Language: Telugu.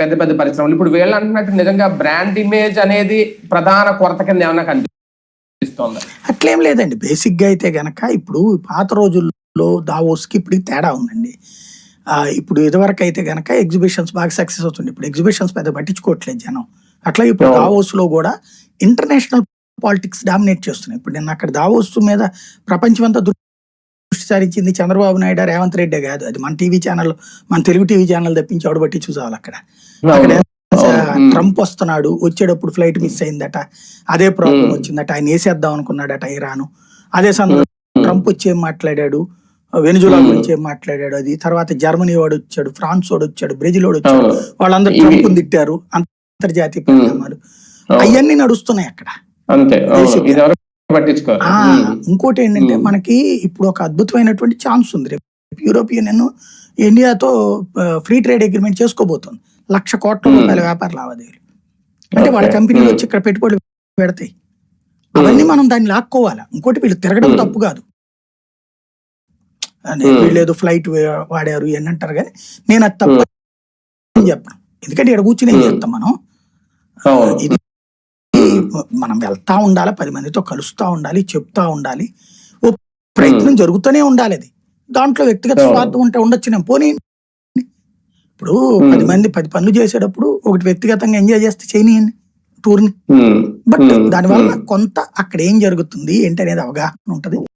పెద్ద పెద్ద పరిశ్రమలు. ఇప్పుడు వీళ్ళు అంటున్నట్టు నిజంగా బ్రాండ్ ఇమేజ్ అనేది ప్రధాన కొరత కింద ఏమైనా కనిపిస్తోంది? అట్లేం లేదండి. బేసిక్ గా అయితే గనక ఇప్పుడు పాత రోజుల్లో దావోస్ కి ఇప్పుడు తేడా ఉందండి. ఇప్పుడు ఇదివరకు అయితే గనక ఎగ్జిబిషన్స్ బాగా సక్సెస్ అవుతుంది. ఇప్పుడు ఎగ్జిబిషన్స్ పెద్ద పట్టించుకోవట్లేదు జనం. అట్లా ఇప్పుడు దావోస్ లో కూడా ఇంటర్నేషనల్ పాలిటిక్స్ డామినేట్ చేస్తున్నాయి. ఇప్పుడు నేను అక్కడ దావోస్ మీద ప్రపంచం అంతా దృష్టి సారించింది చంద్రబాబు నాయుడు, రేవంత్ రెడ్డి కాదు. అది మన టీవీ ఛానల్, మన తెలుగు టీవీ ఛానల్ తప్పించి ఆవిడ బట్టి చూసావాలి. అక్కడ ట్రంప్ వస్తున్నాడు, వచ్చేటప్పుడు ఫ్లైట్ మిస్ అయిందట, అదే ప్రాబ్లం వచ్చిందట, ఆయన వేసేద్దాం అనుకున్నాడట ఇరాను. అదే సందర్భంలో ట్రంప్ వచ్చి ఏం మాట్లాడాడు, వెనిజులా గురించి ఏం మాట్లాడాడు, అది తర్వాత జర్మనీ వాడు వచ్చాడు, ఫ్రాన్స్ వాడు వచ్చాడు, బ్రెజిల్ వాడు వచ్చాడు, వాళ్ళందరూ ట్రంప్ తిట్టారు. అంతర్జాతీయ పరిణామాలు అవన్నీ నడుస్తున్నాయి అక్కడ. ఇంకోటి ఏంటంటే మనకి ఇప్పుడు ఒక అద్భుతమైనటువంటి ఛాన్స్ ఉంది. రేపు యూరోపియన్ యూనియన్ ఇండియాతో ఫ్రీ ట్రేడ్ అగ్రిమెంట్ చేసుకోబోతుంది. 1,00,000 కోట్ల రూపాయల వ్యాపార లావాదేవీలు. అంటే వాళ్ళ కంపెనీలు వచ్చి ఇక్కడ పెట్టుబడులు పెడతాయి. అవన్నీ మనం దాన్ని లాక్కోవాలి. ఇంకోటి వీళ్ళు తిరగడం తప్పు కాదు, వీళ్ళు ఏదో ఫ్లైట్ వాడారు అని అంటారు, కానీ నేను అది తప్పు అని చెప్పను. ఎందుకంటే ఇక్కడ కూర్చుని ఏం చేస్తాం మనం. ఇది మనం వెళ్తా ఉండాలి, 10 మందితో కలుస్తా ఉండాలి, చెప్తా ఉండాలి, ఓ ప్రయత్నం జరుగుతూనే ఉండాలి. అది దాంట్లో వ్యక్తిగత స్వార్థం ఉంటే ఉండొచ్చు. నేను పోనీ ఇప్పుడు 10 మంది 10 పనులు చేసేటప్పుడు ఒకటి వ్యక్తిగతంగా ఎంజాయ్ చేస్తే చేయనియండి టూర్ని. బట్ దానివల్ల కొంత అక్కడ ఏం జరుగుతుంది ఏంటి అనేది అవగాహన ఉంటది.